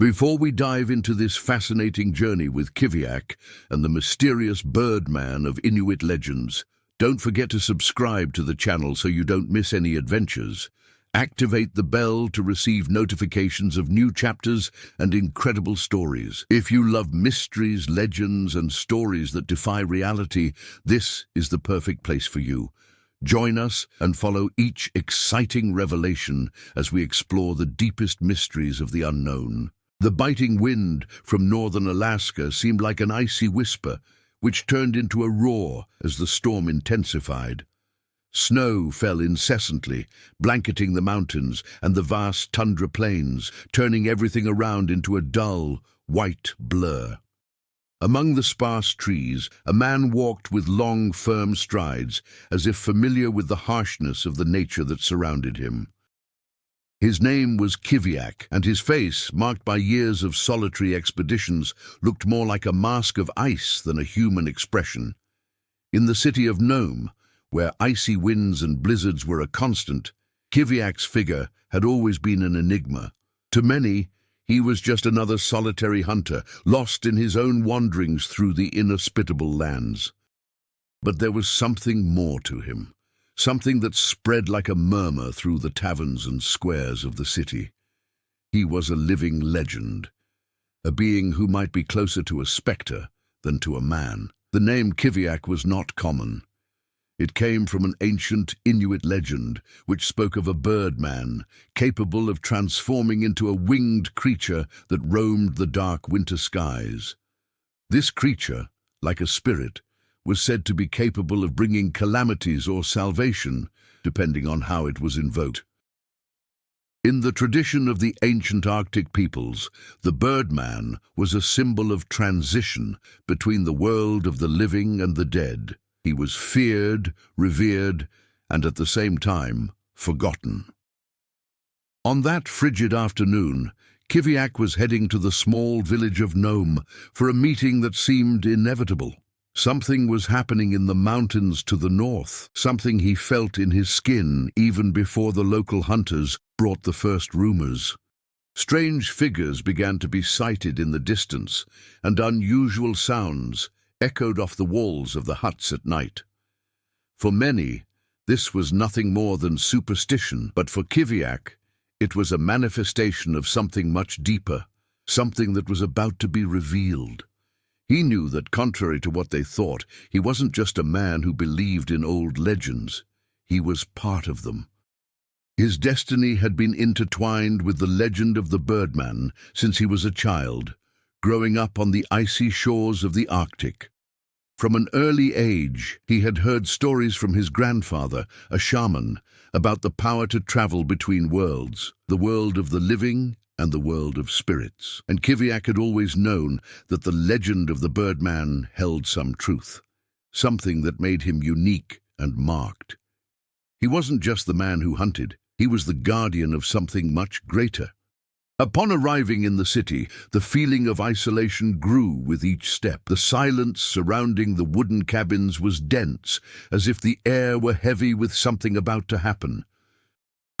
Before we dive into this fascinating journey with Kiviak and the mysterious Birdman of Inuit legends, don't forget to subscribe to the channel so you don't miss any adventures. Activate the bell to receive notifications of new chapters and incredible stories. If you love mysteries, legends, and stories that defy reality, this is the perfect place for you. Join us and follow each exciting revelation as we explore the deepest mysteries of the unknown. The biting wind from northern Alaska seemed like an icy whisper, which turned into a roar as the storm intensified. Snow fell incessantly, blanketing the mountains and the vast tundra plains, turning everything around into a dull, white blur. Among the sparse trees, a man walked with long, firm strides, as if familiar with the harshness of the nature that surrounded him. His name was Kiviak, and his face, marked by years of solitary expeditions, looked more like a mask of ice than a human expression. In the city of Nome, where icy winds and blizzards were a constant, Kiviak's figure had always been an enigma. To many, he was just another solitary hunter, lost in his own wanderings through the inhospitable lands. But there was something more to him, something that spread like a murmur through the taverns and squares of the city. He was a living legend, a being who might be closer to a spectre than to a man. The name Kiviak was not common. It came from an ancient Inuit legend which spoke of a birdman capable of transforming into a winged creature that roamed the dark winter skies. This creature, like a spirit, was said to be capable of bringing calamities or salvation, depending on how it was invoked. In the tradition of the ancient Arctic peoples, the birdman was a symbol of transition between the world of the living and the dead. He was feared, revered, and at the same time, forgotten. On that frigid afternoon, Kiviak was heading to the small village of Nome for a meeting that seemed inevitable. Something was happening in the mountains to the north, something he felt in his skin even before the local hunters brought the first rumors. Strange figures began to be sighted in the distance, and unusual sounds echoed off the walls of the huts at night. For many, this was nothing more than superstition, but for Kiviak, it was a manifestation of something much deeper, something that was about to be revealed. He knew that, contrary to what they thought, he wasn't just a man who believed in old legends. He was part of them. His destiny had been intertwined with the legend of the Birdman since he was a child, growing up on the icy shores of the Arctic. From an early age, he had heard stories from his grandfather, a shaman, about the power to travel between worlds, the world of the living and the world of spirits. And Kiviak had always known that the legend of the Birdman held some truth, something that made him unique and marked. He wasn't just the man who hunted, he was the guardian of something much greater. Upon arriving in the city, the feeling of isolation grew with each step. The silence surrounding the wooden cabins was dense, as if the air were heavy with something about to happen.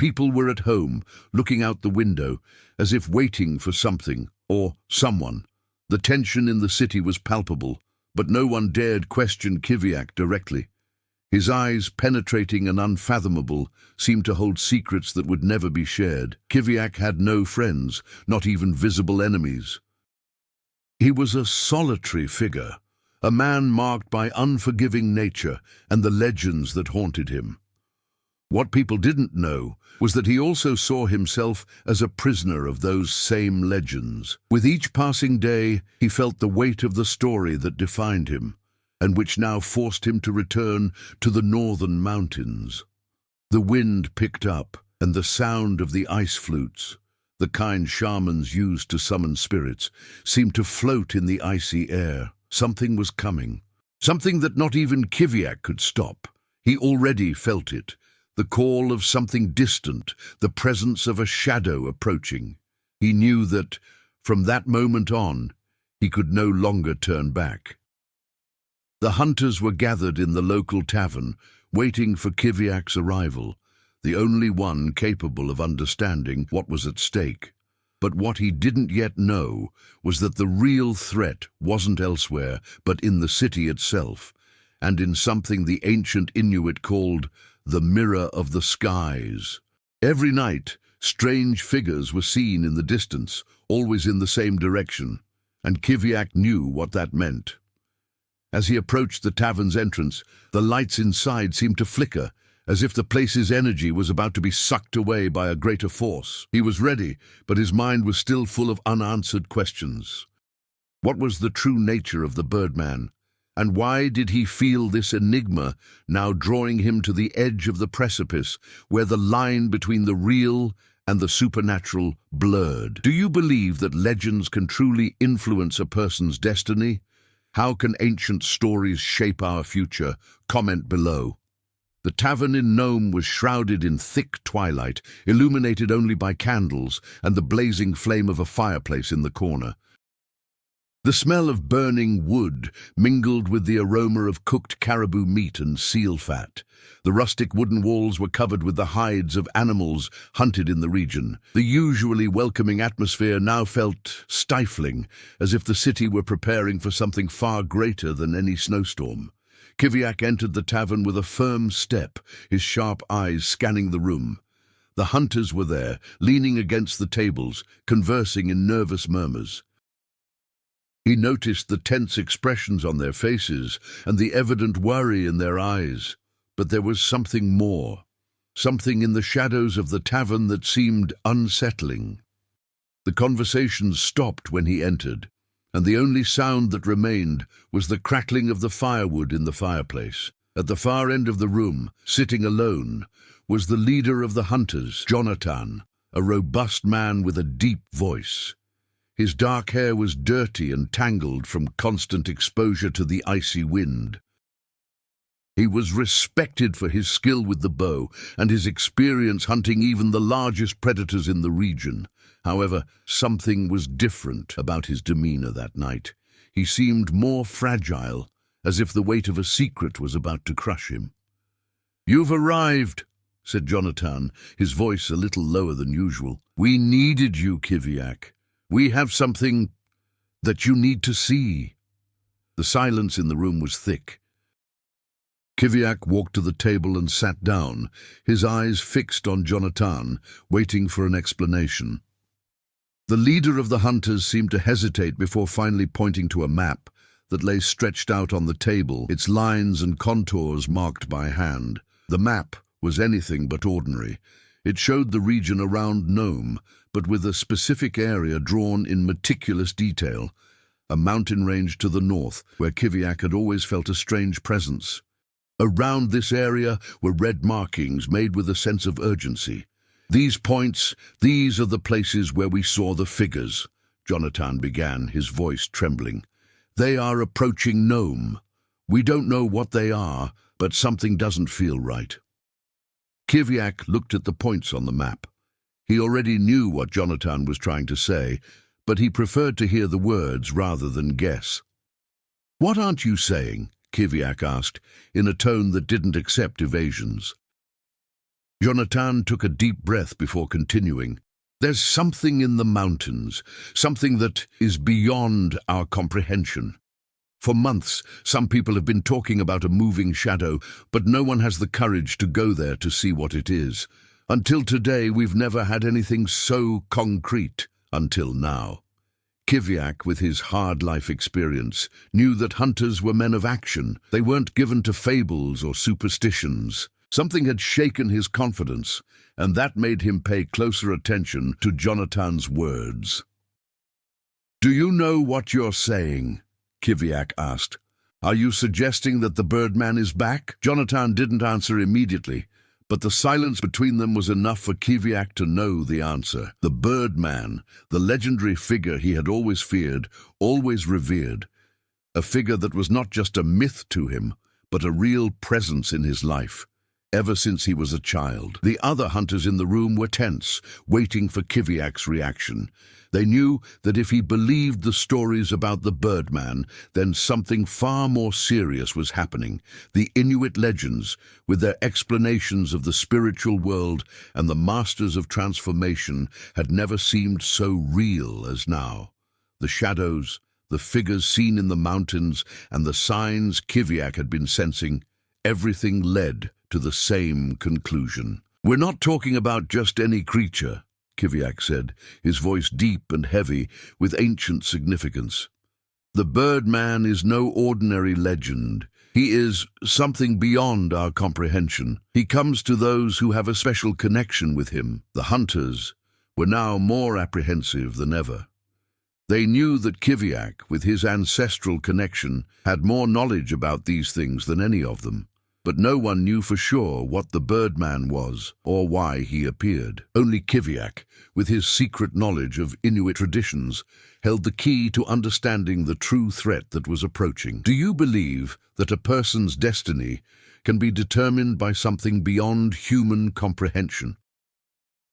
People were at home, looking out the window, as if waiting for something or someone. The tension in the city was palpable, but no one dared question Kiviak directly. His eyes, penetrating and unfathomable, seemed to hold secrets that would never be shared. Kiviak had no friends, not even visible enemies. He was a solitary figure, a man marked by unforgiving nature and the legends that haunted him. What people didn't know was that he also saw himself as a prisoner of those same legends. With each passing day, he felt the weight of the story that defined him, and which now forced him to return to the northern mountains. The wind picked up, and the sound of the ice flutes, the kind shamans used to summon spirits, seemed to float in the icy air. Something was coming, something that not even Kiviak could stop. He already felt it, the call of something distant, the presence of a shadow approaching. He knew that, from that moment on, he could no longer turn back. The hunters were gathered in the local tavern, waiting for Kiviak's arrival, the only one capable of understanding what was at stake. But what he didn't yet know was that the real threat wasn't elsewhere, but in the city itself, and in something the ancient Inuit called the mirror of the skies. Every night, strange figures were seen in the distance, always in the same direction, and Kiviak knew what that meant. As he approached the tavern's entrance, the lights inside seemed to flicker, as if the place's energy was about to be sucked away by a greater force. He was ready, but his mind was still full of unanswered questions. What was the true nature of the Birdman, and why did he feel this enigma now drawing him to the edge of the precipice, where the line between the real and the supernatural blurred? Do you believe that legends can truly influence a person's destiny? How can ancient stories shape our future? Comment below. The tavern in Nome was shrouded in thick twilight, illuminated only by candles and the blazing flame of a fireplace in the corner. The smell of burning wood mingled with the aroma of cooked caribou meat and seal fat. The rustic wooden walls were covered with the hides of animals hunted in the region. The usually welcoming atmosphere now felt stifling, as if the city were preparing for something far greater than any snowstorm. Kiviak entered the tavern with a firm step, his sharp eyes scanning the room. The hunters were there, leaning against the tables, conversing in nervous murmurs. He noticed the tense expressions on their faces and the evident worry in their eyes. But there was something more, something in the shadows of the tavern that seemed unsettling. The conversation stopped when he entered, and the only sound that remained was the crackling of the firewood in the fireplace. At the far end of the room, sitting alone, was the leader of the hunters, Jonathan, a robust man with a deep voice. His dark hair was dirty and tangled from constant exposure to the icy wind. He was respected for his skill with the bow and his experience hunting even the largest predators in the region. However, something was different about his demeanor that night. He seemed more fragile, as if the weight of a secret was about to crush him. "You've arrived," said Jonathan, his voice a little lower than usual. "We needed you, Kiviak. We have something that you need to see." The silence in the room was thick. Kiviak walked to the table and sat down, his eyes fixed on Jonathan, waiting for an explanation. The leader of the hunters seemed to hesitate before finally pointing to a map that lay stretched out on the table, its lines and contours marked by hand. The map was anything but ordinary. It showed the region around Nome, but with a specific area drawn in meticulous detail, a mountain range to the north, where Kiviak had always felt a strange presence. Around this area were red markings made with a sense of urgency. "These points, these are the places where we saw the figures," Jonathan began, his voice trembling. "They are approaching Nome. We don't know what they are, but something doesn't feel right." Kiviak looked at the points on the map. He already knew what Jonathan was trying to say, but he preferred to hear the words rather than guess. "What aren't you saying?" Kiviak asked, in a tone that didn't accept evasions. Jonathan took a deep breath before continuing. "There's something in the mountains, something that is beyond our comprehension. For months, some people have been talking about a moving shadow, but no one has the courage to go there to see what it is. Until today, we've never had anything so concrete, until now." Kiviak, with his hard life experience, knew that hunters were men of action. They weren't given to fables or superstitions. Something had shaken his confidence, and that made him pay closer attention to Jonathan's words. "Do you know what you're saying?" Kiviak asked. "Are you suggesting that the Birdman is back?" Jonathan didn't answer immediately, but the silence between them was enough for Kiviak to know the answer. The Birdman, the legendary figure he had always feared, always revered, a figure that was not just a myth to him, but a real presence in his life. ever since he was a child. The other hunters in the room were tense, waiting for Kiviak's reaction. They knew that if he believed the stories about the Birdman, then something far more serious was happening. The Inuit legends, with their explanations of the spiritual world and the masters of transformation, had never seemed so real as now. The shadows, the figures seen in the mountains, and the signs Kiviak had been sensing, everything led to the same conclusion. "We're not talking about just any creature," Kiviak said, his voice deep and heavy with ancient significance. "The Birdman is no ordinary legend. He is something beyond our comprehension. He comes to those who have a special connection with him." The hunters were now more apprehensive than ever. They knew that Kiviak, with his ancestral connection, had more knowledge about these things than any of them. But no one knew for sure what the Birdman was or why he appeared. Only Kiviak, with his secret knowledge of Inuit traditions, held the key to understanding the true threat that was approaching. "Do you believe that a person's destiny can be determined by something beyond human comprehension?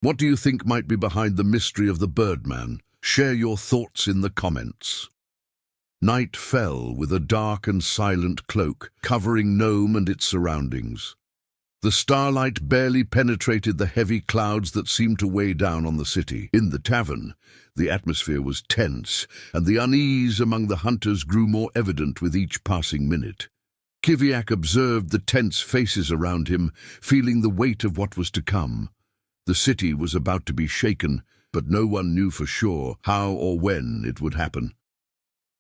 What do you think might be behind the mystery of the Birdman? Share your thoughts in the comments." Night fell with a dark and silent cloak, covering Nome and its surroundings. The starlight barely penetrated the heavy clouds that seemed to weigh down on the city. In the tavern, the atmosphere was tense, and the unease among the hunters grew more evident with each passing minute. Kiviak observed the tense faces around him, feeling the weight of what was to come. The city was about to be shaken, but no one knew for sure how or when it would happen.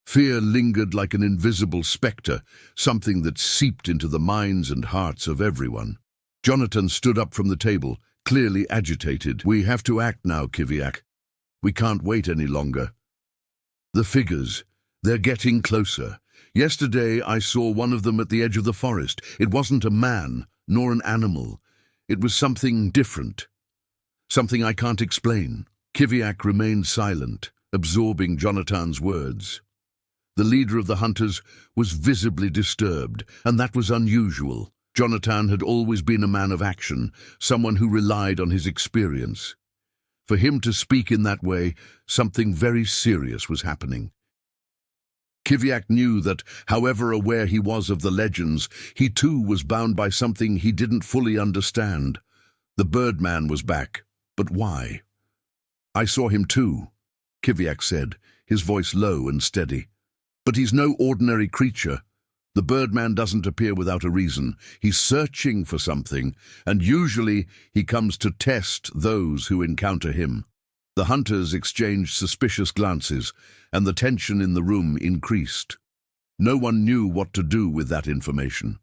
Fear lingered like an invisible spectre, something that seeped into the minds and hearts of everyone. Jonathan stood up from the table, clearly agitated. "We have to act now, Kiviak. We can't wait any longer. The figures, they're getting closer. Yesterday I saw one of them at the edge of the forest. It wasn't a man, nor an animal. It was something different. Something I can't explain." Kiviak remained silent, absorbing Jonathan's words. The leader of the hunters was visibly disturbed, and that was unusual. Jonathan had always been a man of action, someone who relied on his experience. For him to speak in that way, something very serious was happening. Kiviak knew that, however aware he was of the legends, he too was bound by something he didn't fully understand. The Birdman was back, but why? "I saw him too," Kiviak said, his voice low and steady. "But he's no ordinary creature. The Birdman doesn't appear without a reason. He's searching for something, and usually he comes to test those who encounter him." The hunters exchanged suspicious glances, and the tension in the room increased. No one knew what to do with that information.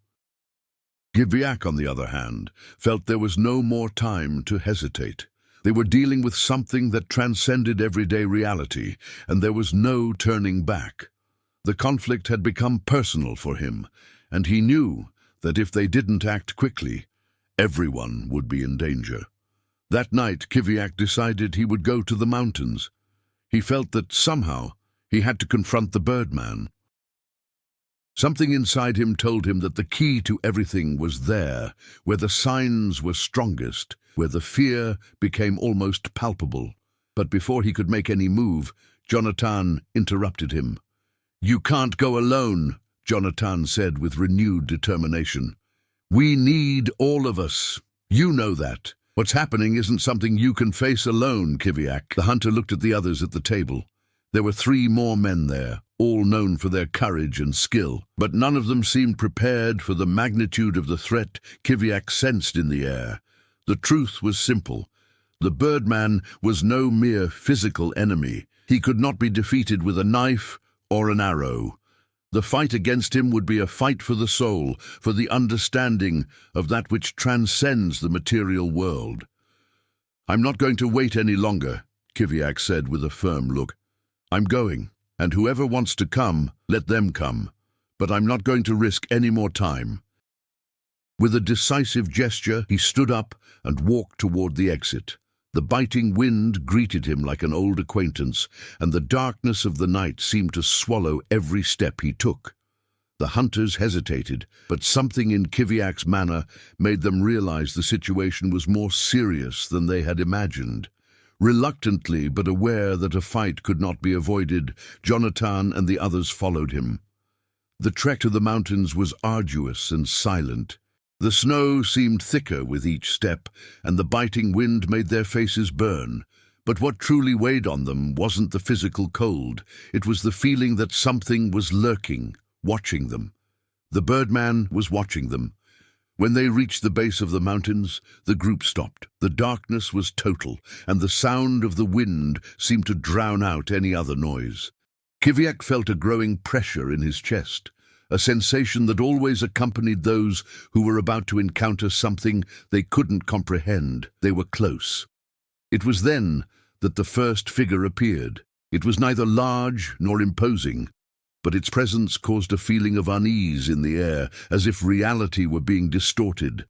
Kiviak, on the other hand, felt there was no more time to hesitate. They were dealing with something that transcended everyday reality, and there was no turning back. The conflict had become personal for him, and he knew that if they didn't act quickly, everyone would be in danger. That night, Kiviak decided he would go to the mountains. He felt that somehow he had to confront the Birdman. Something inside him told him that the key to everything was there, where the signs were strongest, where the fear became almost palpable. But before he could make any move, Jonathan interrupted him. "You can't go alone," Jonathan said with renewed determination. "We need all of us. You know that. What's happening isn't something you can face alone, Kiviak." The hunter looked at the others at the table. There were 3 more men there, all known for their courage and skill, but none of them seemed prepared for the magnitude of the threat Kiviak sensed in the air. The truth was simple. The Birdman was no mere physical enemy. He could not be defeated with a knife or an arrow. The fight against him would be a fight for the soul, for the understanding of that which transcends the material world. "I'm not going to wait any longer," Kiviak said with a firm look. "I'm going, and whoever wants to come, let them come. But I'm not going to risk any more time." With a decisive gesture, he stood up and walked toward the exit. The biting wind greeted him like an old acquaintance, and the darkness of the night seemed to swallow every step he took. The hunters hesitated, but something in Kiviak's manner made them realize the situation was more serious than they had imagined. Reluctantly, but aware that a fight could not be avoided, Jonathan and the others followed him. The trek to the mountains was arduous and silent. The snow seemed thicker with each step, and the biting wind made their faces burn. But what truly weighed on them wasn't the physical cold. It was the feeling that something was lurking, watching them. The birdman was watching them. When they reached the base of the mountains, the group stopped. The darkness was total, and the sound of the wind seemed to drown out any other noise. Kiviak felt a growing pressure in his chest, a sensation that always accompanied those who were about to encounter something they couldn't comprehend. They were close. It was then that the first figure appeared. It was neither large nor imposing, but its presence caused a feeling of unease in the air, as if reality were being distorted.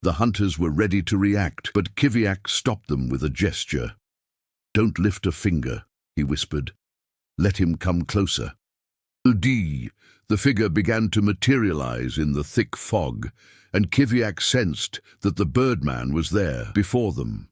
The hunters were ready to react, but Kiviak stopped them with a gesture. "Don't lift a finger," he whispered. "Let him come closer." Udi, the figure began to materialize in the thick fog, and Kiviak sensed that the birdman was there before them.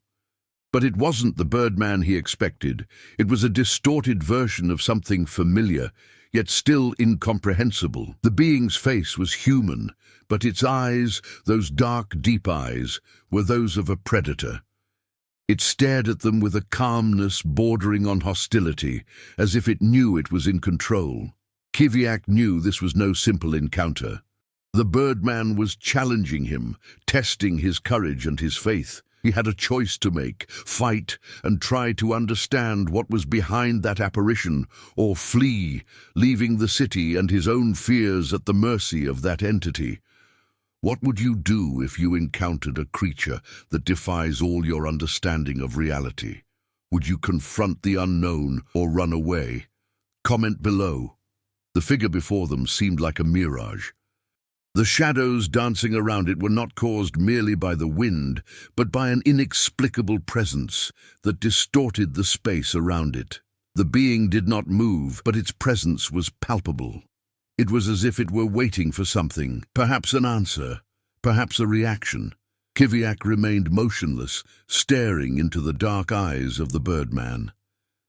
But it wasn't the birdman he expected. It was a distorted version of something familiar, yet still incomprehensible. The being's face was human, but its eyes, those dark, deep eyes, were those of a predator. It stared at them with a calmness bordering on hostility, as if it knew it was in control. Kiviak knew this was no simple encounter. The birdman was challenging him, testing his courage and his faith. He had a choice to make: fight and try to understand what was behind that apparition, or flee, leaving the city and his own fears at the mercy of that entity. What would you do if you encountered a creature that defies all your understanding of reality? Would you confront the unknown or run away? Comment below. The figure before them seemed like a mirage. The shadows dancing around it were not caused merely by the wind, but by an inexplicable presence that distorted the space around it. The being did not move, but its presence was palpable. It was as if it were waiting for something, perhaps an answer, perhaps a reaction. Kiviak remained motionless, staring into the dark eyes of the birdman.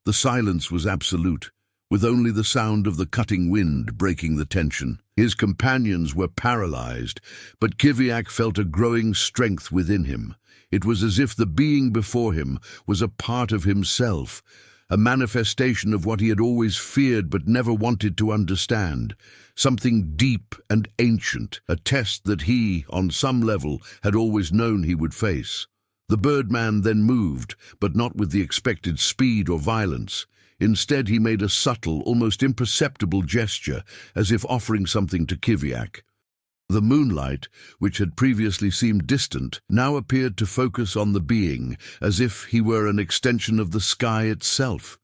The silence was absolute, with only the sound of the cutting wind breaking the tension. His companions were paralyzed, but Kiviak felt a growing strength within him. It was as if the being before him was a part of himself, a manifestation of what he had always feared but never wanted to understand, something deep and ancient, a test that he, on some level, had always known he would face. The birdman then moved, but not with the expected speed or violence. Instead, he made a subtle, almost imperceptible gesture, as if offering something to Kiviak. The moonlight, which had previously seemed distant, now appeared to focus on the being, as if he were an extension of the sky itself.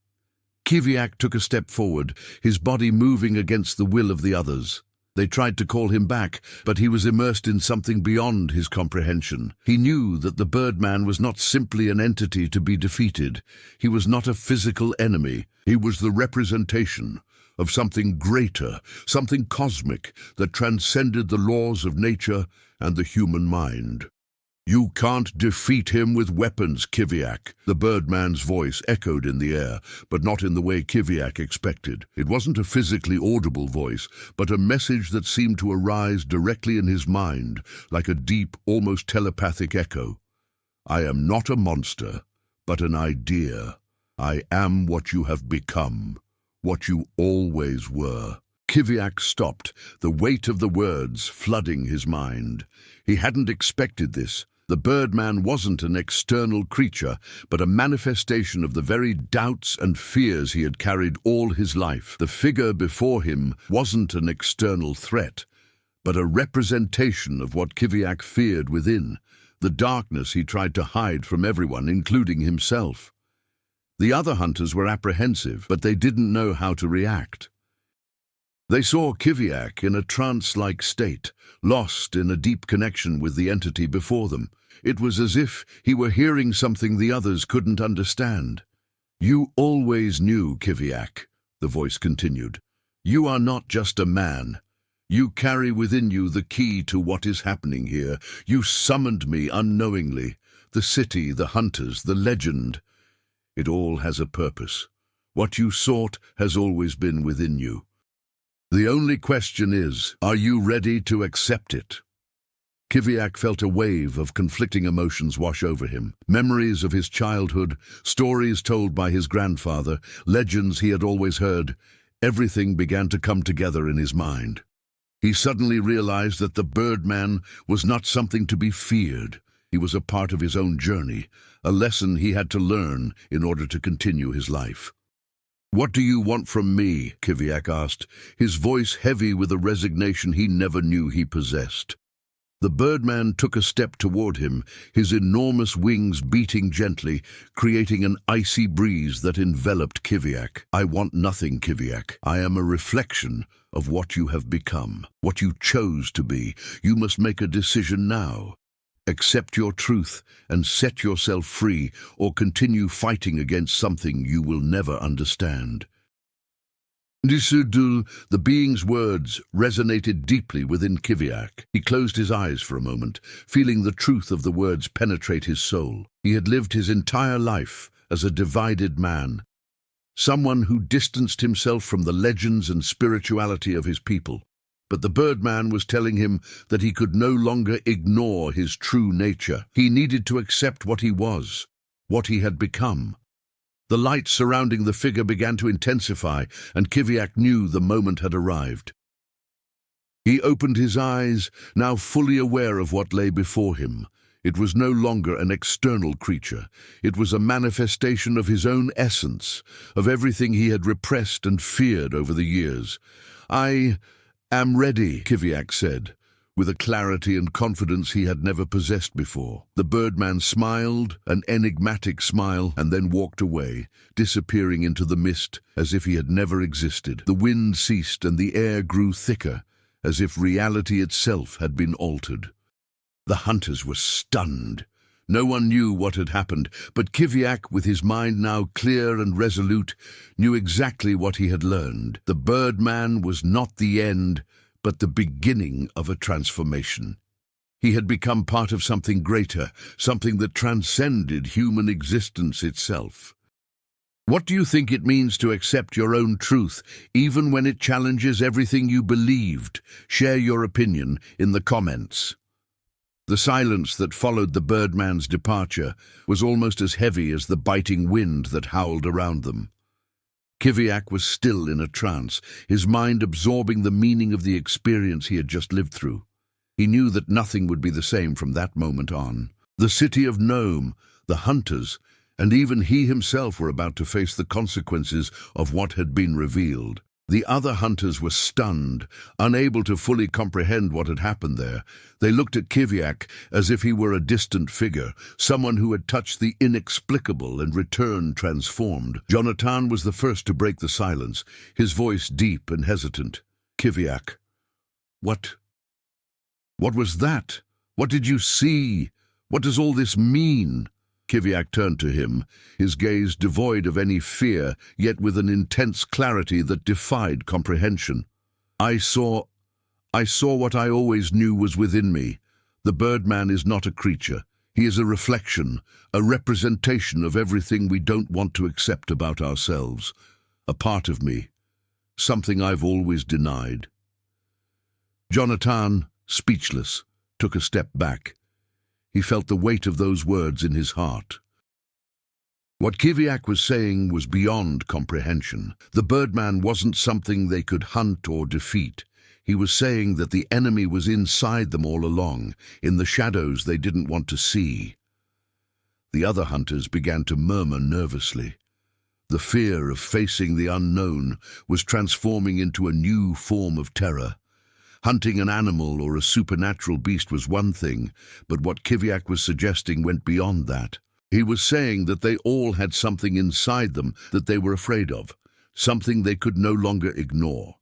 Kiviak took a step forward, his body moving against the will of the others. They tried to call him back, but he was immersed in something beyond his comprehension. He knew that the birdman was not simply an entity to be defeated. He was not a physical enemy. He was the representation of something greater, something cosmic that transcended the laws of nature and the human mind. "You can't defeat him with weapons, Kiviak." The birdman's voice echoed in the air, but not in the way Kiviak expected. It wasn't a physically audible voice, but a message that seemed to arise directly in his mind, like a deep, almost telepathic echo. "I am not a monster, but an idea. I am what you have become, what you always were." Kiviak stopped, the weight of the words flooding his mind. He hadn't expected this. The birdman wasn't an external creature, but a manifestation of the very doubts and fears he had carried all his life. The figure before him wasn't an external threat, but a representation of what Kiviak feared within, the darkness he tried to hide from everyone, including himself. The other hunters were apprehensive, but they didn't know how to react. They saw Kiviak in a trance-like state, lost in a deep connection with the entity before them. It was as if he were hearing something the others couldn't understand. "You always knew, Kiviak," the voice continued. "You are not just a man. You carry within you the key to what is happening here. You summoned me unknowingly. The city, the hunters, the legend. It all has a purpose. What you sought has always been within you. The only question is, are you ready to accept it? Kiviak felt a wave of conflicting emotions wash over him. Memories of his childhood, stories told by his grandfather, legends he had always heard. Everything began to come together in his mind. He suddenly realized that the Birdman was not something to be feared. He was a part of his own journey, a lesson he had to learn in order to continue his life. "What do you want from me?" Kiviak asked, his voice heavy with a resignation he never knew he possessed. The Birdman took a step toward him, his enormous wings beating gently, creating an icy breeze that enveloped Kiviak. "I want nothing, Kiviak. I am a reflection of what you have become, what you chose to be. You must make a decision now. Accept your truth and set yourself free, or continue fighting against something you will never understand." Disudul, the being's words, resonated deeply within Kiviak. He closed his eyes for a moment, feeling the truth of the words penetrate his soul. He had lived his entire life as a divided man, someone who distanced himself from the legends and spirituality of his people. But the Birdman was telling him that he could no longer ignore his true nature. He needed to accept what he was, what he had become. The light surrounding the figure began to intensify, and Kiviak knew the moment had arrived. He opened his eyes, now fully aware of what lay before him. It was no longer an external creature. It was a manifestation of his own essence, of everything he had repressed and feared over the years. "I am ready," Kiviak said, with a clarity and confidence he had never possessed before. The Birdman smiled, an enigmatic smile, and then walked away, disappearing into the mist as if he had never existed. The wind ceased and the air grew thicker, as if reality itself had been altered. The hunters were stunned. No one knew what had happened, but Kiviak, with his mind now clear and resolute, knew exactly what he had learned. The Birdman was not the end, but the beginning of a transformation. He had become part of something greater, something that transcended human existence itself. What do you think it means to accept your own truth, even when it challenges everything you believed? Share your opinion in the comments. The silence that followed the Birdman's departure was almost as heavy as the biting wind that howled around them. Kiviak was still in a trance, his mind absorbing the meaning of the experience he had just lived through. He knew that nothing would be the same from that moment on. The city of Nome, the hunters, and even he himself were about to face the consequences of what had been revealed. The other hunters were stunned, unable to fully comprehend what had happened there. They looked at Kiviak as if he were a distant figure, someone who had touched the inexplicable and returned transformed. Jonathan was the first to break the silence, his voice deep and hesitant. "Kiviak, what was that? What did you see? What does all this mean?" Kiviak turned to him, his gaze devoid of any fear, yet with an intense clarity that defied comprehension. I saw what I always knew was within me. The Birdman is not a creature. He is a reflection, a representation of everything we don't want to accept about ourselves. A part of me, something I've always denied." Jonathan, speechless, took a step back. He felt the weight of those words in his heart. What Kiviak was saying was beyond comprehension. The Birdman wasn't something they could hunt or defeat. He was saying that the enemy was inside them all along, in the shadows they didn't want to see. The other hunters began to murmur nervously. The fear of facing the unknown was transforming into a new form of terror. Hunting an animal or a supernatural beast was one thing, but what Kiviak was suggesting went beyond that. He was saying that they all had something inside them that they were afraid of, something they could no longer ignore.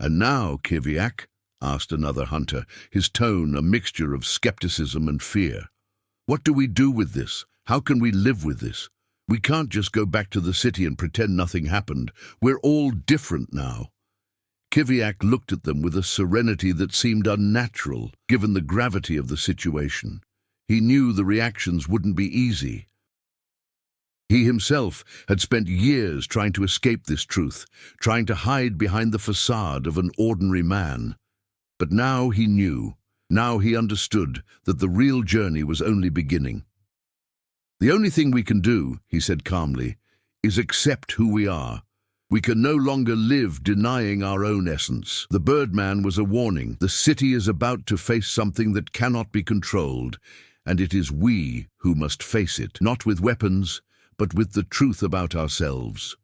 "And now, Kiviak?" asked another hunter, his tone a mixture of skepticism and fear. "What do we do with this? How can we live with this? We can't just go back to the city and pretend nothing happened. We're all different now." Kiviak looked at them with a serenity that seemed unnatural, given the gravity of the situation. He knew the reactions wouldn't be easy. He himself had spent years trying to escape this truth, trying to hide behind the facade of an ordinary man. But now he knew, now he understood that the real journey was only beginning. "The only thing we can do," he said calmly, "is accept who we are. We can no longer live denying our own essence." The Birdman was a warning. The city is about to face something that cannot be controlled, and it is we who must face it, not with weapons, but with the truth about ourselves.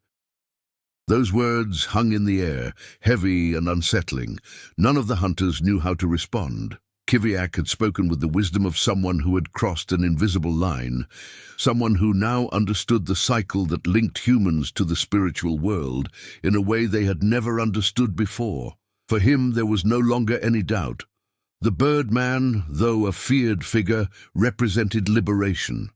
Those words hung in the air, heavy and unsettling. None of the hunters knew how to respond. Kiviak had spoken with the wisdom of someone who had crossed an invisible line, someone who now understood the cycle that linked humans to the spiritual world in a way they had never understood before. For him, there was no longer any doubt. The Birdman, though a feared figure, represented liberation.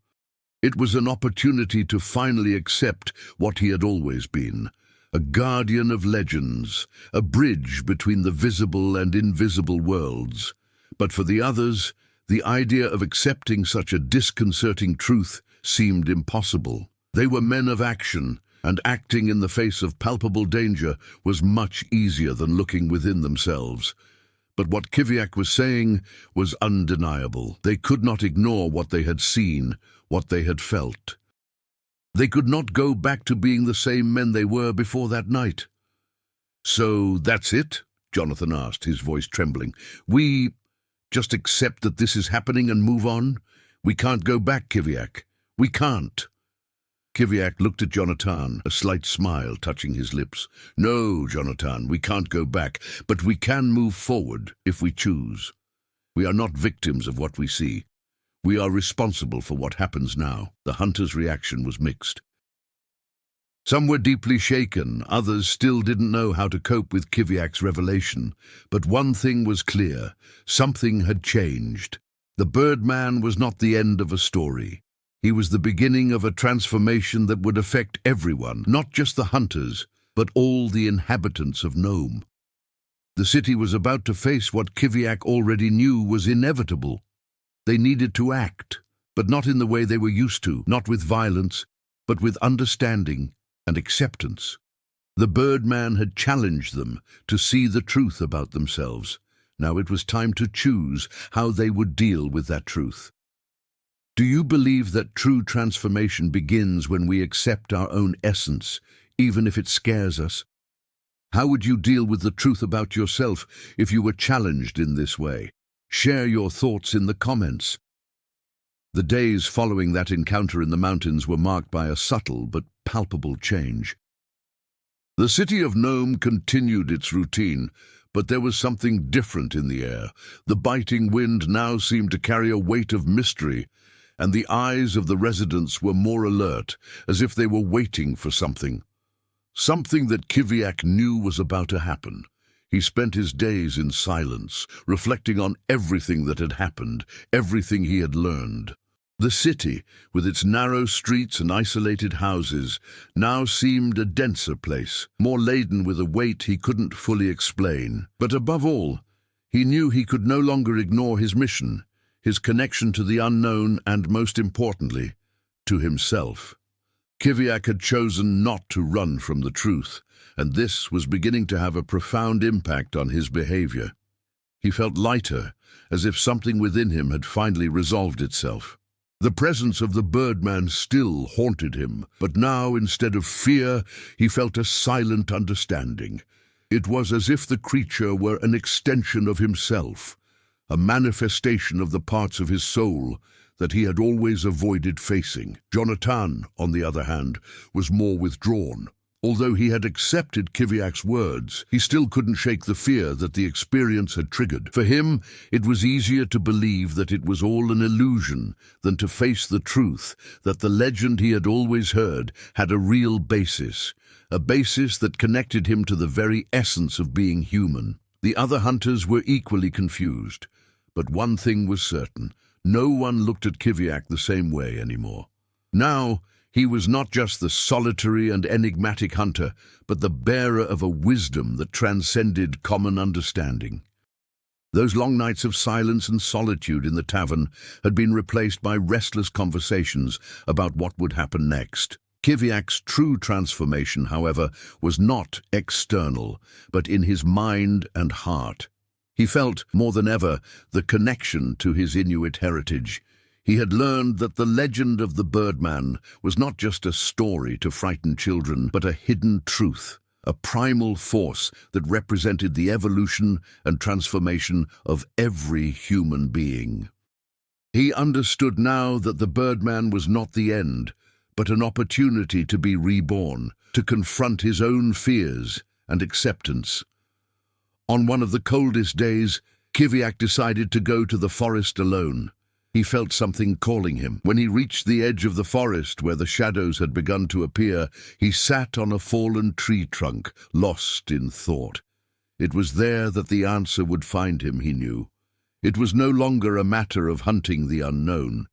It was an opportunity to finally accept what he had always been, a guardian of legends, a bridge between the visible and invisible worlds. But for the others, the idea of accepting such a disconcerting truth seemed impossible. They were men of action, and acting in the face of palpable danger was much easier than looking within themselves. But what Kiviak was saying was undeniable. They could not ignore what they had seen, what they had felt. They could not go back to being the same men they were before that night. "So that's it?" Jonathan asked, his voice trembling. "We just accept that this is happening and move on? We can't go back, Kiviak. We can't." Kiviak looked at Jonathan, a slight smile touching his lips. "No, Jonathan, we can't go back, but we can move forward if we choose. We are not victims of what we see. We are responsible for what happens now." The hunters' reaction was mixed. Some were deeply shaken, others still didn't know how to cope with Kiviak's revelation. But one thing was clear: something had changed. The Birdman was not the end of a story. He was the beginning of a transformation that would affect everyone, not just the hunters, but all the inhabitants of Nome. The city was about to face what Kiviak already knew was inevitable. They needed to act, but not in the way they were used to, not with violence, but with understanding and acceptance. The Birdman had challenged them to see the truth about themselves. Now it was time to choose how they would deal with that truth. Do you believe that true transformation begins when we accept our own essence, even if it scares us? How would you deal with the truth about yourself if you were challenged in this way? Share your thoughts in the comments. The days following that encounter in the mountains were marked by a subtle but palpable change. The city of Nome continued its routine, but there was something different in the air. The biting wind now seemed to carry a weight of mystery, and the eyes of the residents were more alert, as if they were waiting for something. Something that Kiviak knew was about to happen. He spent his days in silence, reflecting on everything that had happened, everything he had learned. The city, with its narrow streets and isolated houses, now seemed a denser place, more laden with a weight he couldn't fully explain. But above all, he knew he could no longer ignore his mission, his connection to the unknown, and most importantly, to himself. Kiviak had chosen not to run from the truth, and this was beginning to have a profound impact on his behavior. He felt lighter, as if something within him had finally resolved itself. The presence of the Birdman still haunted him, but now, instead of fear, he felt a silent understanding. It was as if the creature were an extension of himself, a manifestation of the parts of his soul that he had always avoided facing. Jonathan, on the other hand, was more withdrawn. Although he had accepted Kiviak's words, he still couldn't shake the fear that the experience had triggered. For him, it was easier to believe that it was all an illusion than to face the truth that the legend he had always heard had a real basis, a basis that connected him to the very essence of being human. The other hunters were equally confused, but one thing was certain: no one looked at Kiviak the same way anymore. Now, He was not just the solitary and enigmatic hunter, but the bearer of a wisdom that transcended common understanding. Those long nights of silence and solitude in the tavern had been replaced by restless conversations about what would happen next. Kiviak's true transformation, however, was not external, but in his mind and heart. He felt, more than ever, the connection to his Inuit heritage. He had learned that the legend of the Birdman was not just a story to frighten children, but a hidden truth, a primal force that represented the evolution and transformation of every human being. He understood now that the Birdman was not the end, but an opportunity to be reborn, to confront his own fears and acceptance. On one of the coldest days, Kiviak decided to go to the forest alone. He felt something calling him. When he reached the edge of the forest where the shadows had begun to appear, he sat on a fallen tree trunk, lost in thought. It was there that the answer would find him, he knew. It was no longer a matter of hunting the unknown.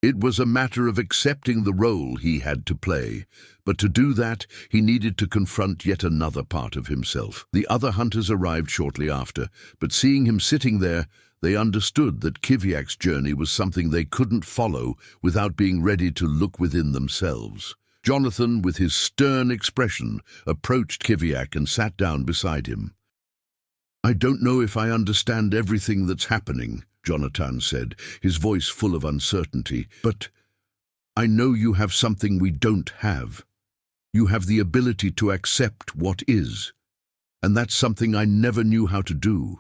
It was a matter of accepting the role he had to play. But to do that, he needed to confront yet another part of himself. The other hunters arrived shortly after, but seeing him sitting there, they understood that Kiviak's journey was something they couldn't follow without being ready to look within themselves. Jonathan, with his stern expression, approached Kiviak and sat down beside him. "I don't know if I understand everything that's happening," Jonathan said, his voice full of uncertainty, "but I know you have something we don't have. You have the ability to accept what is, and that's something I never knew how to do.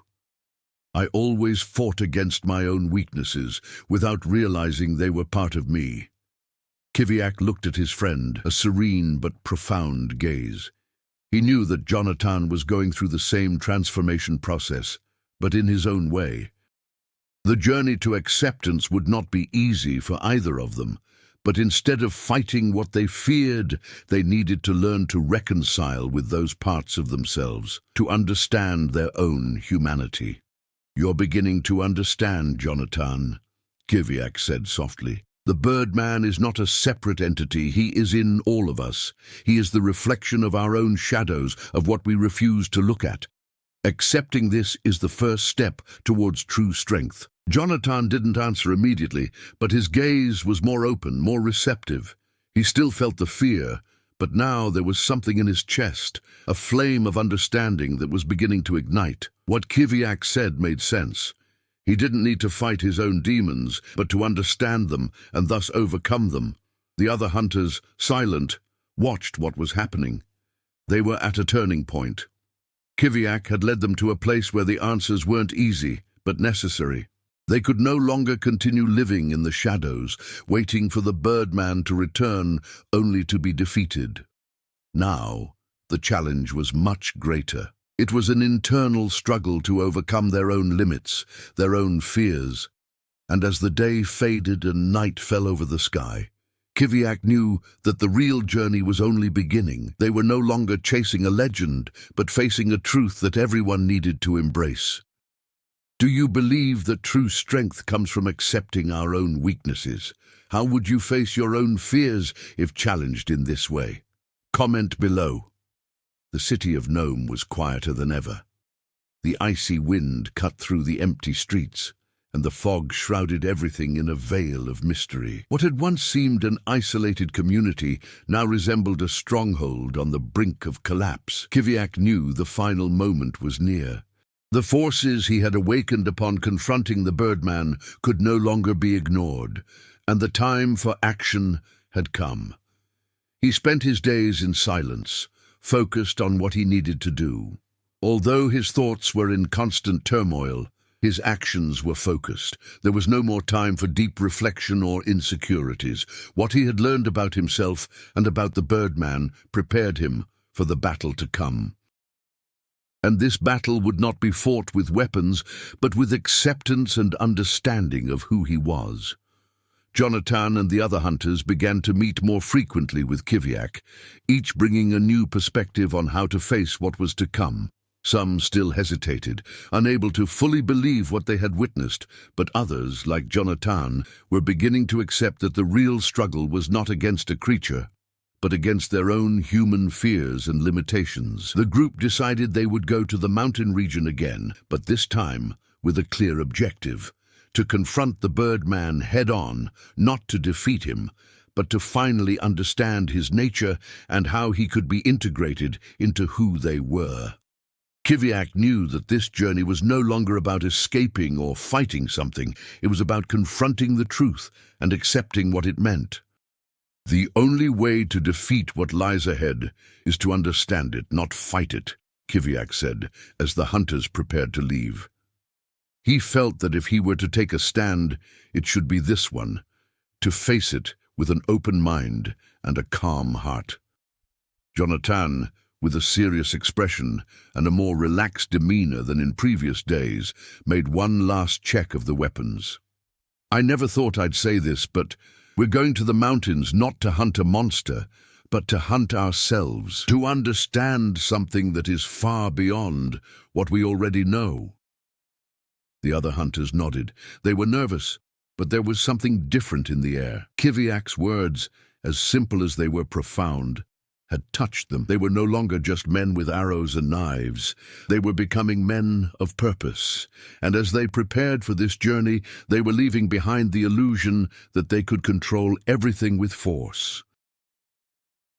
I always fought against my own weaknesses without realizing they were part of me." Kiviak looked at his friend, a serene but profound gaze. He knew that Jonathan was going through the same transformation process, but in his own way. The journey to acceptance would not be easy for either of them, but instead of fighting what they feared, they needed to learn to reconcile with those parts of themselves, to understand their own humanity. "You're beginning to understand, Jonathan," Kiviak said softly. "The Birdman is not a separate entity. He is in all of us. He is the reflection of our own shadows, of what we refuse to look at. Accepting this is the first step towards true strength." Jonathan didn't answer immediately, but his gaze was more open, more receptive. He still felt the fear, but now there was something in his chest, a flame of understanding that was beginning to ignite. What Kiviak said made sense. He didn't need to fight his own demons, but to understand them and thus overcome them. The other hunters, silent, watched what was happening. They were at a turning point. Kiviak had led them to a place where the answers weren't easy, but necessary. They could no longer continue living in the shadows, waiting for the Birdman to return only to be defeated. Now, the challenge was much greater. It was an internal struggle to overcome their own limits, their own fears. And as the day faded and night fell over the sky, Kiviak knew that the real journey was only beginning. They were no longer chasing a legend, but facing a truth that everyone needed to embrace. Do you believe that true strength comes from accepting our own weaknesses? How would you face your own fears if challenged in this way? Comment below. The city of Nome was quieter than ever. The icy wind cut through the empty streets, and the fog shrouded everything in a veil of mystery. What had once seemed an isolated community now resembled a stronghold on the brink of collapse. Kiviak knew the final moment was near. The forces he had awakened upon confronting the Birdman could no longer be ignored, and the time for action had come. He spent his days in silence, focused on what he needed to do. Although his thoughts were in constant turmoil, his actions were focused. There was no more time for deep reflection or insecurities. What he had learned about himself and about the Birdman prepared him for the battle to come. And this battle would not be fought with weapons, but with acceptance and understanding of who he was. Jonathan and the other hunters began to meet more frequently with Kiviak, each bringing a new perspective on how to face what was to come. Some still hesitated, unable to fully believe what they had witnessed, but others, like Jonathan, were beginning to accept that the real struggle was not against a creature, but against their own human fears and limitations. The group decided they would go to the mountain region again, but this time with a clear objective: to confront the Birdman head-on, not to defeat him, but to finally understand his nature and how he could be integrated into who they were. Kiviak knew that this journey was no longer about escaping or fighting something. It was about confronting the truth and accepting what it meant. The only way to defeat what lies ahead is to understand it, not fight it, Kiviak said, as the hunters prepared to leave. He felt that if he were to take a stand, it should be this one, to face it with an open mind and a calm heart. Jonathan, with a serious expression and a more relaxed demeanor than in previous days, made one last check of the weapons. "I never thought I'd say this, but we're going to the mountains not to hunt a monster, but to hunt ourselves, to understand something that is far beyond what we already know." The other hunters nodded. They were nervous, but there was something different in the air. Kiviak's words, as simple as they were profound, had touched them. They were no longer just men with arrows and knives. They were becoming men of purpose. And as they prepared for this journey, they were leaving behind the illusion that they could control everything with force.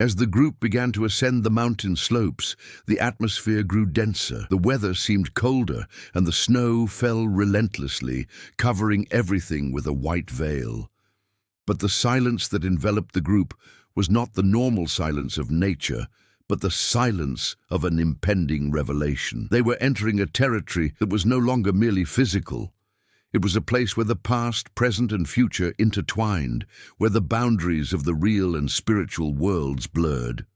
As the group began to ascend the mountain slopes, the atmosphere grew denser, the weather seemed colder, and the snow fell relentlessly, covering everything with a white veil. But the silence that enveloped the group was not the normal silence of nature, but the silence of an impending revelation. They were entering a territory that was no longer merely physical. It was a place where the past, present, and future intertwined, where the boundaries of the real and spiritual worlds blurred.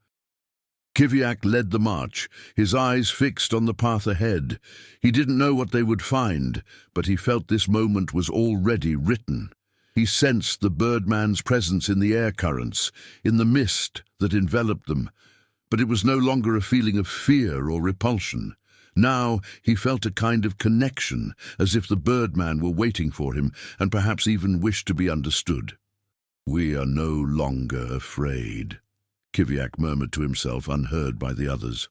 Kiviak led the march, his eyes fixed on the path ahead. He didn't know what they would find, but he felt this moment was already written. He sensed the Birdman's presence in the air currents, in the mist that enveloped them, but it was no longer a feeling of fear or repulsion. Now he felt a kind of connection, as if the Birdman were waiting for him and perhaps even wished to be understood. "We are no longer afraid," Kiviak murmured to himself, unheard by the others.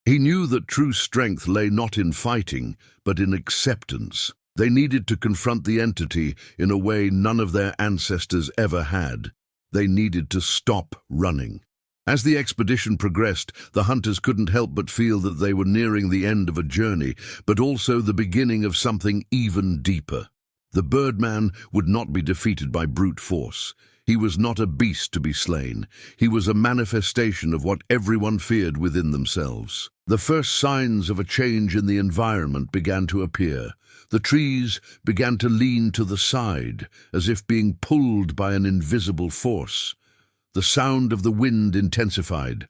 He knew that true strength lay not in fighting, but in acceptance. They needed to confront the entity in a way none of their ancestors ever had. They needed to stop running. As the expedition progressed, the hunters couldn't help but feel that they were nearing the end of a journey, but also the beginning of something even deeper. The Birdman would not be defeated by brute force. He was not a beast to be slain. He was a manifestation of what everyone feared within themselves. The first signs of a change in the environment began to appear. The trees began to lean to the side, as if being pulled by an invisible force. The sound of the wind intensified,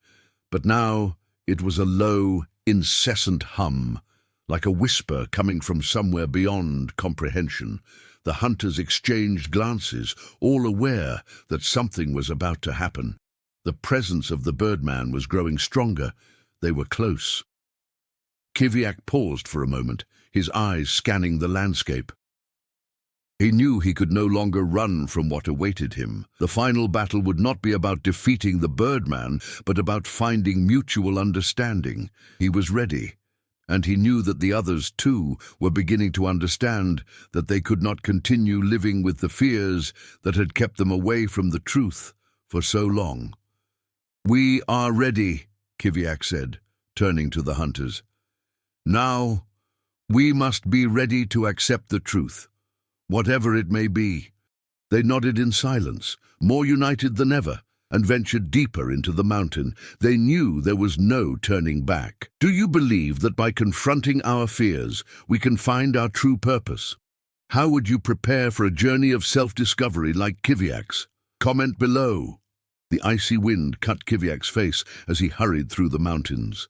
but now it was a low, incessant hum, like a whisper coming from somewhere beyond comprehension. The hunters exchanged glances, all aware that something was about to happen. The presence of the Birdman was growing stronger. They were close. Kiviak paused for a moment, his eyes scanning the landscape. He knew he could no longer run from what awaited him. The final battle would not be about defeating the Birdman, but about finding mutual understanding. He was ready, and he knew that the others, too, were beginning to understand that they could not continue living with the fears that had kept them away from the truth for so long. "We are ready," Kiviak said, turning to the hunters. "Now, we must be ready to accept the truth, whatever it may be." They nodded in silence, more united than ever, and ventured deeper into the mountain. They knew there was no turning back. "Do you believe that by confronting our fears, we can find our true purpose? How would you prepare for a journey of self-discovery like Kiviak's? Comment below." The icy wind cut Kiviak's face as he hurried through the mountains.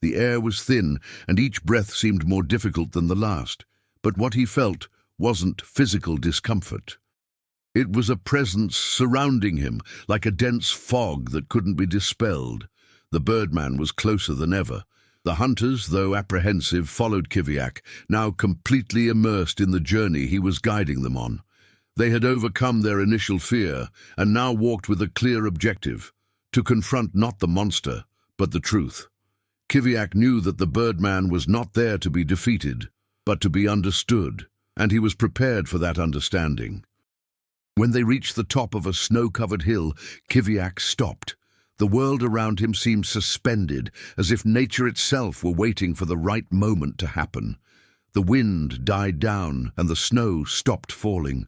The air was thin, and each breath seemed more difficult than the last. But what he felt wasn't physical discomfort. It was a presence surrounding him, like a dense fog that couldn't be dispelled. The Birdman was closer than ever. The hunters, though apprehensive, followed Kiviak, now completely immersed in the journey he was guiding them on. They had overcome their initial fear and now walked with a clear objective: to confront not the monster, but the truth. Kiviak knew that the Birdman was not there to be defeated, but to be understood, and he was prepared for that understanding. When they reached the top of a snow-covered hill, Kiviak stopped. The world around him seemed suspended, as if nature itself were waiting for the right moment to happen. The wind died down, and the snow stopped falling.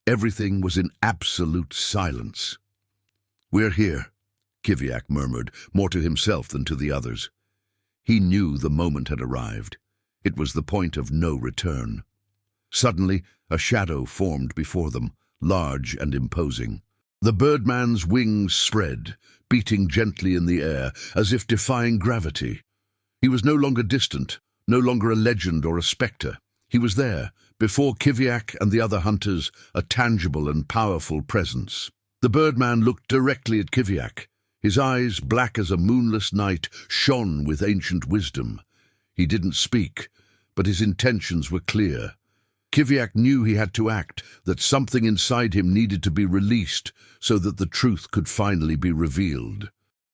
Everything was in absolute silence. "We're here," Kiviak murmured, more to himself than to the others. He knew the moment had arrived. It was the point of no return. Suddenly, a shadow formed before them, large and imposing. The Birdman's wings spread, beating gently in the air, as if defying gravity. He was no longer distant, no longer a legend or a spectre. He was there, before Kiviak and the other hunters, a tangible and powerful presence. The Birdman looked directly at Kiviak. His eyes, black as a moonless night, shone with ancient wisdom. He didn't speak, but his intentions were clear. Kiviak knew he had to act, that something inside him needed to be released so that the truth could finally be revealed.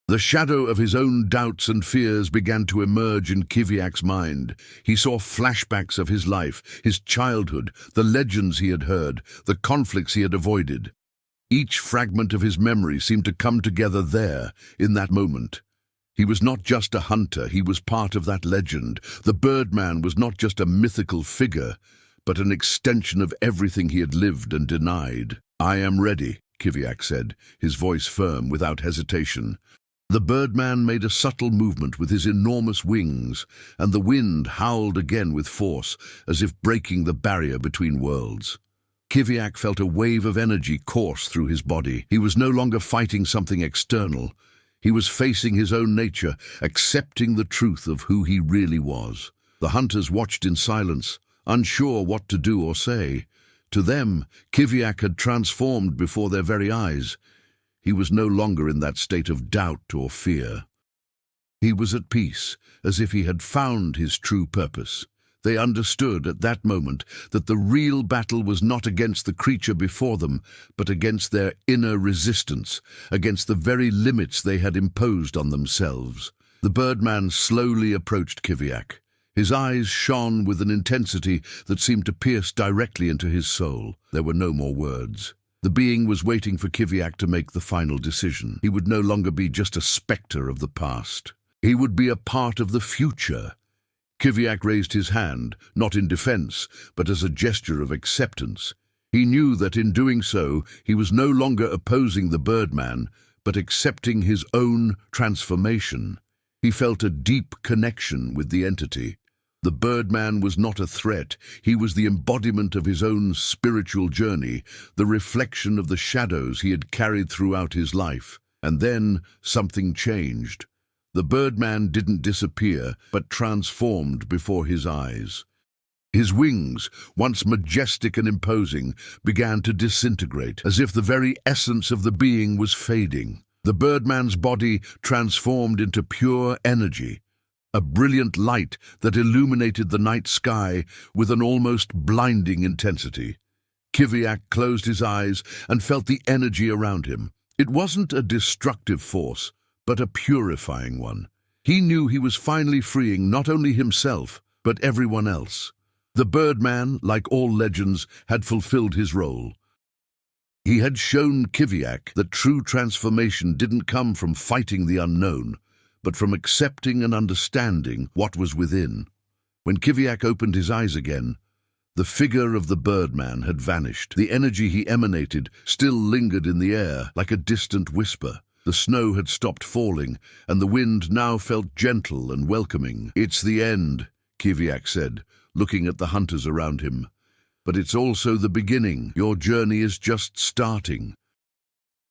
The shadow of his own doubts and fears began to emerge in Kiviak's mind. He saw flashbacks of his life, his childhood, the legends he had heard, the conflicts he had avoided. Each fragment of his memory seemed to come together there, in that moment. He was not just a hunter, he was part of that legend. The Birdman was not just a mythical figure, but an extension of everything he had lived and denied. "I am ready," Kiviak said, his voice firm, without hesitation. The Birdman made a subtle movement with his enormous wings, and the wind howled again with force, as if breaking the barrier between worlds. Kiviak felt a wave of energy course through his body. He was no longer fighting something external. He was facing his own nature, accepting the truth of who he really was. The hunters watched in silence, unsure what to do or say. To them, Kiviak had transformed before their very eyes. He was no longer in that state of doubt or fear. He was at peace, as if he had found his true purpose. They understood at that moment that the real battle was not against the creature before them, but against their inner resistance, against the very limits they had imposed on themselves. The Birdman slowly approached Kiviak. His eyes shone with an intensity that seemed to pierce directly into his soul. There were no more words. The being was waiting for Kiviak to make the final decision. He would no longer be just a spectre of the past. He would be a part of the future. Kiviak raised his hand, not in defense, but as a gesture of acceptance. He knew that in doing so, he was no longer opposing the Birdman, but accepting his own transformation. He felt a deep connection with the entity. The Birdman was not a threat. He was the embodiment of his own spiritual journey, the reflection of the shadows he had carried throughout his life. And then something changed. The Birdman didn't disappear, but transformed before his eyes. His wings, once majestic and imposing, began to disintegrate, as if the very essence of the being was fading. The Birdman's body transformed into pure energy, a brilliant light that illuminated the night sky with an almost blinding intensity. Kiviak closed his eyes and felt the energy around him. It wasn't a destructive force, but a purifying one. He knew he was finally freeing not only himself, but everyone else. The Birdman, like all legends, had fulfilled his role. He had shown Kiviak that true transformation didn't come from fighting the unknown, but from accepting and understanding what was within. When Kiviak opened his eyes again, the figure of the Birdman had vanished. The energy he emanated still lingered in the air, like a distant whisper. The snow had stopped falling, and the wind now felt gentle and welcoming. "It's the end," Kiviak said, looking at the hunters around him. "But it's also the beginning. Your journey is just starting."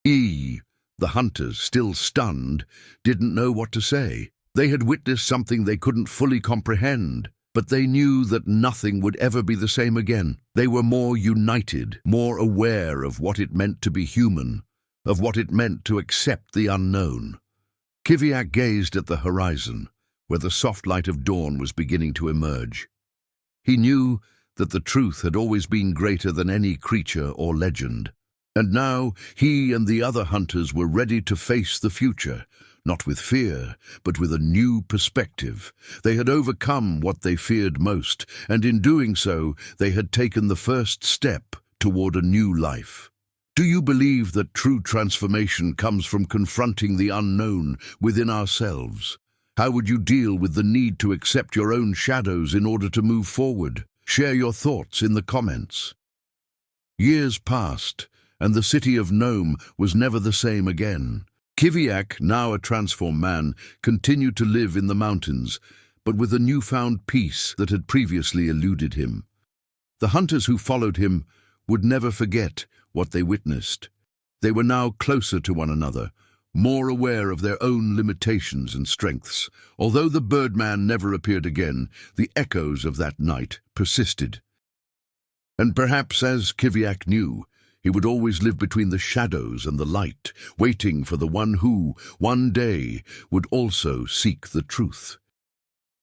The hunters, still stunned, didn't know what to say. They had witnessed something they couldn't fully comprehend, but they knew that nothing would ever be the same again. They were more united, more aware of what it meant to be human, of what it meant to accept the unknown. Kiviak gazed at the horizon. where the soft light of dawn was beginning to emerge. He knew that the truth had always been greater than any creature or legend. And now he and the other hunters were ready to face the future, not with fear, but with a new perspective. They had overcome what they feared most, and in doing so, they had taken the first step toward a new life. Do you believe that true transformation comes from confronting the unknown within ourselves? How would you deal with the need to accept your own shadows in order to move forward? Share your thoughts in the comments. Years passed, and the city of Nome was never the same again. Kiviak, now a transformed man, continued to live in the mountains, but with a newfound peace that had previously eluded him. The hunters who followed him would never forget what they witnessed. They were now closer to one another, more aware of their own limitations and strengths. Although the Birdman never appeared again, the echoes of that night persisted. And perhaps, as Kiviak knew, he would always live between the shadows and the light, waiting for the one who, one day, would also seek the truth.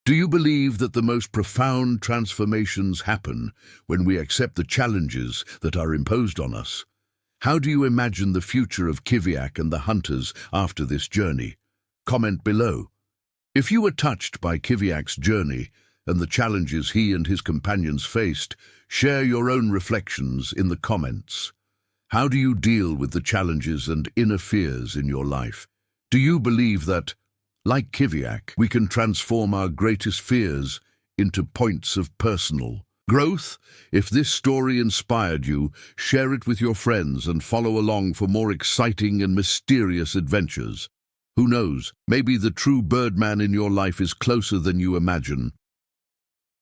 Do you believe that the most profound transformations happen when we accept the challenges that are imposed on us? How do you imagine the future of Kiviak and the hunters after this journey? Comment below. If you were touched by Kiviak's journey and the challenges he and his companions faced, share your own reflections in the comments. How do you deal with the challenges and inner fears in your life? Do you believe that, like Kiviak, we can transform our greatest fears into points of personal growth? If this story inspired you, share it with your friends and follow along for more exciting and mysterious adventures. Who knows, maybe the true Birdman in your life is closer than you imagine.